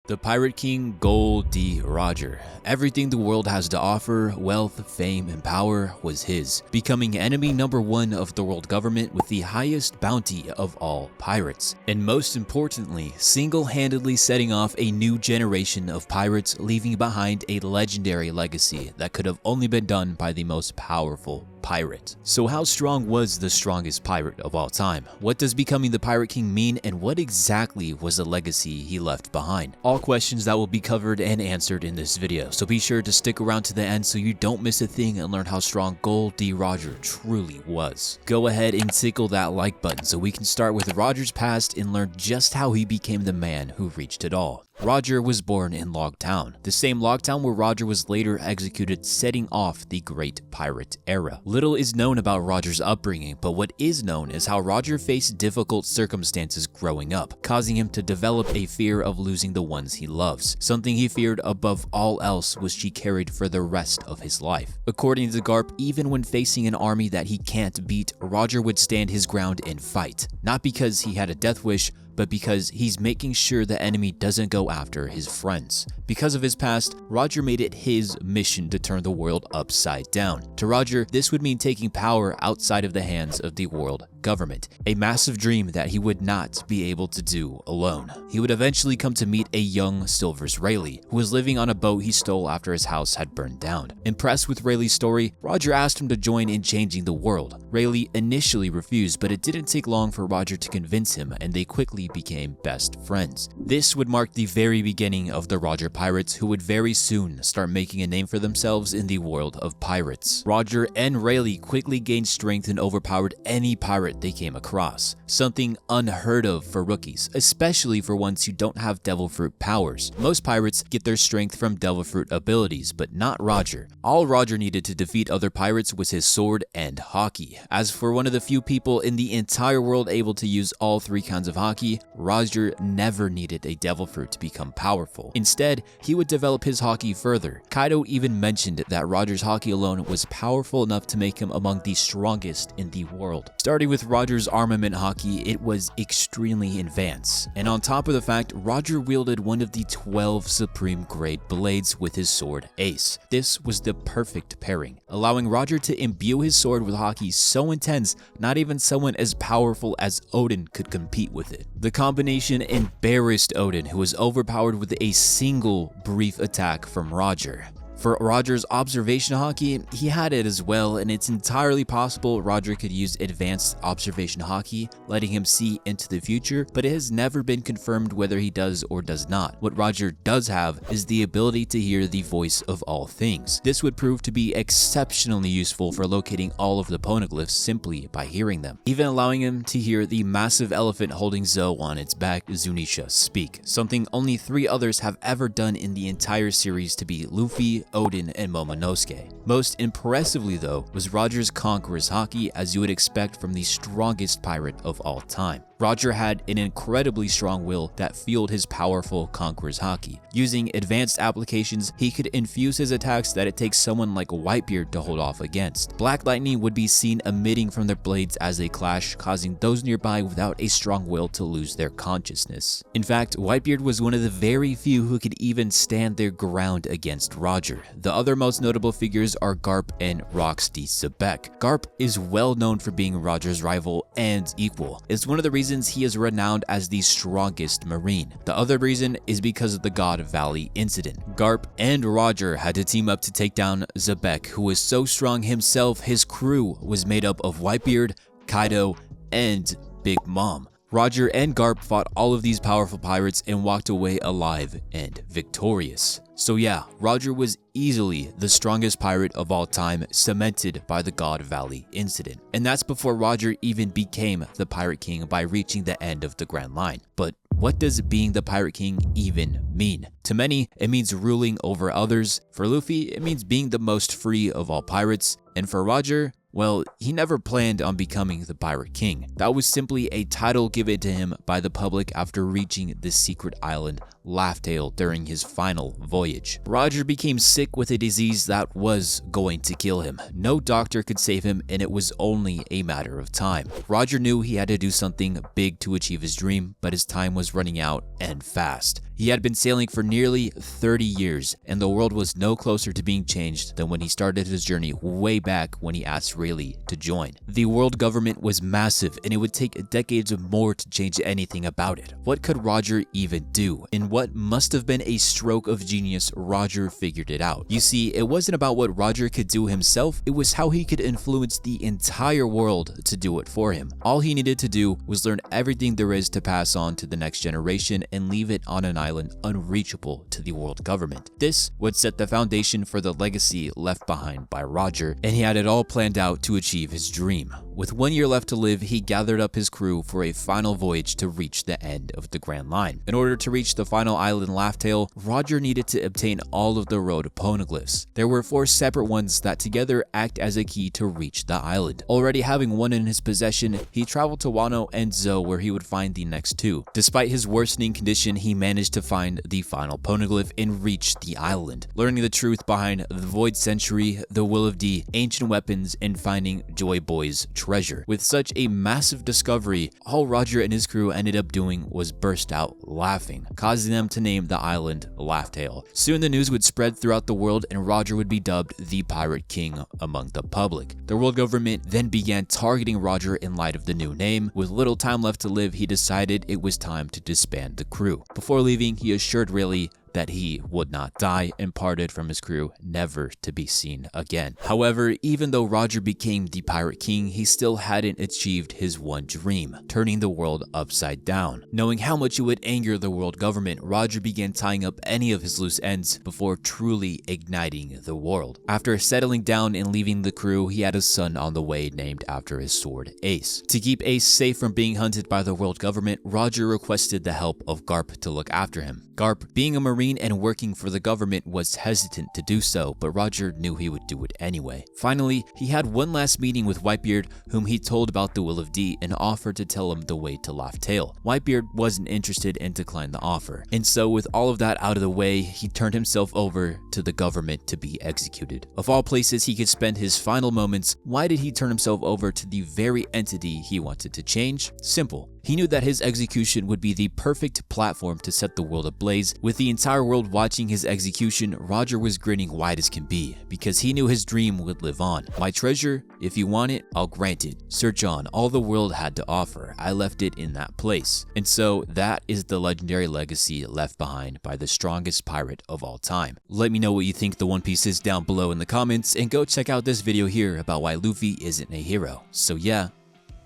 The Pirate King Gol D Roger. Everything the world has to offer, wealth, fame, and power, was his, becoming enemy number one of the world government with the highest bounty of all pirates. And most importantly, single-handedly setting off a new generation of pirates, leaving behind a legendary legacy that could have only been done by the most powerful pirate. So how strong was the strongest pirate of all time? What does becoming the Pirate King mean, and what exactly was the legacy he left behind? All questions that will be covered and answered in this video, so be sure to stick around to the end so you don't miss a thing and learn how strong Gol D Roger truly was. Go ahead and tickle that like button so we can start with Roger's past and learn just how he became the man who reached it all. Roger was born in Log Town, the same Log Town where Roger was later executed, setting off the Great Pirate Era. Little is known about Roger's upbringing, but what is known is how Roger faced difficult circumstances growing up, causing him to develop a fear of losing the ones he loves. Something he feared above all else was she carried for the rest of his life. According to Garp, even when facing an army that he can't beat, Roger would stand his ground and fight, not because he had a death wish, but because he's making sure the enemy doesn't go after his friends. Because of his past, Roger made it his mission to turn the world upside down. To Roger, this would mean taking power outside of the hands of the world government, a massive dream that he would not be able to do alone. He would eventually come to meet a young Silvers Rayleigh, who was living on a boat he stole after his house had burned down. Impressed with Rayleigh's story, Roger asked him to join in changing the world. Rayleigh initially refused, but it didn't take long for Roger to convince him, and they quickly became best friends. This would mark the very beginning of the Roger Pirates, who would very soon start making a name for themselves in the world of pirates. Roger and Rayleigh quickly gained strength and overpowered any pirate they came across, something unheard of for rookies, especially for ones who don't have devil fruit powers. Most pirates get their strength from devil fruit abilities, but not Roger. All Roger needed to defeat other pirates was his sword and hockey. As for one of the few people in the entire world able to use all three kinds of hockey, Roger never needed a devil fruit to become powerful. Instead, he would develop his hockey further. Kaido even mentioned that Roger's hockey alone was powerful enough to make him among the strongest in the world. Starting with Roger's armament hockey, it was extremely advanced, and on top of the fact, Roger wielded one of the 12 supreme grade blades with his sword Ace. This was the perfect pairing, allowing Roger to imbue his sword with hockey so intense, not even someone as powerful as Odin could compete with it. The combination embarrassed Odin, who was overpowered with a single brief attack from Roger. For Roger's observation hockey, he had it as well, and it's entirely possible Roger could use advanced observation hockey, letting him see into the future, but it has never been confirmed whether he does or does not. What Roger does have is the ability to hear the voice of all things. This would prove to be exceptionally useful for locating all of the poneglyphs simply by hearing them, even allowing him to hear the massive elephant holding Zoe on its back, Zunisha, speak, something only 3 others have ever done in the entire series, to be Luffy, Odin, and Momonosuke. Most impressively though was Roger's conqueror's hockey, as you would expect from the strongest pirate of all time. Roger had an incredibly strong will that fueled his powerful conqueror's hockey. Using advanced applications, he could infuse his attacks that it takes someone like Whitebeard to hold off against. Black lightning would be seen emitting from their blades as they clash, causing those nearby without a strong will to lose their consciousness. In fact, Whitebeard was one of the very few who could even stand their ground against Roger. The other most notable figures are Garp and Roxy Sebek. Garp is well known for being Roger's rival and equal. It's one of the reasons he is renowned as the strongest marine. The other reason is because of the God Valley incident. Garp and Roger had to team up to take down Sebek, who was so strong himself his crew was made up of Whitebeard, Kaido, and Big Mom. Roger and Garp fought all of these powerful pirates and walked away alive and victorious. So yeah, Roger was easily the strongest pirate of all time, cemented by the God Valley incident. And that's before Roger even became the Pirate King by reaching the end of the Grand Line. But what does being the Pirate King even mean? To many, it means ruling over others. For Luffy, it means being the most free of all pirates. And for Roger, well, he never planned on becoming the Pirate King. That was simply a title given to him by the public after reaching this secret island Laugh Tale during his final voyage. Roger became sick with a disease that was going to kill him. No doctor could save him, and it was only a matter of time. Roger knew he had to do something big to achieve his dream, but his time was running out, and fast. He had been sailing for nearly 30 years, and the world was no closer to being changed than when he started his journey way back when he asked Rayleigh to join. The world government was massive, and it would take decades or more to change anything about it. What could Roger even do? In what must have been a stroke of genius, Roger figured it out. You see, it wasn't about what Roger could do himself, it was how he could influence the entire world to do it for him. All he needed to do was learn everything there is to pass on to the next generation and leave it on an island unreachable to the world government. This would set the foundation for the legacy left behind by Roger, and he had it all planned out to achieve his dream. With 1 year left to live, he gathered up his crew for a final voyage to reach the end of the Grand Line. In order to reach the final island Laugh Tale, Roger needed to obtain all of the road poneglyphs. There were 4 separate ones that together act as a key to reach the island. Already having one in his possession, he traveled to Wano and Zo where he would find the next 2. Despite his worsening condition, he managed to find the final poneglyph and reach the island, learning the truth behind the Void Century, the Will of D, ancient weapons, and finding Joy Boy's treasure. With such a massive discovery, all Roger and his crew ended up doing was burst out laughing, causing them to name the island Laugh Tale. Soon the news would spread throughout the world and Roger would be dubbed the Pirate King among the public. The world government then began targeting Roger in light of the new name. With little time left to live, he decided it was time to disband the crew. Before leaving, he assured Rayleigh that he would not die and parted from his crew, never to be seen again. However, even though Roger became the Pirate King, he still hadn't achieved his one dream, turning the world upside down. Knowing how much it would anger the world government, Roger began tying up any of his loose ends before truly igniting the world. After settling down and leaving the crew, he had a son on the way named after his sword, Ace. To keep Ace safe from being hunted by the world government, Roger requested the help of Garp to look after him. Garp, being a Marine and working for the government, was hesitant to do so, but Roger knew he would do it anyway. Finally, he had one last meeting with Whitebeard, whom he told about the Will of D and offered to tell him the way to Laugh Tale. Whitebeard wasn't interested and declined the offer. And so with all of that out of the way, he turned himself over to the government to be executed. Of all places he could spend his final moments, why did he turn himself over to the very entity he wanted to change? Simple. He knew that his execution would be the perfect platform to set the world ablaze. With the entire world watching his execution, Roger was grinning wide as can be, because he knew his dream would live on. My treasure, if you want it, I'll grant it. Search on, all the world had to offer. I left it in that place. And so that is the legendary legacy left behind by the strongest pirate of all time. Let me know what you think the One Piece is down below in the comments, and go check out this video here about why Luffy isn't a hero. So yeah,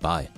bye.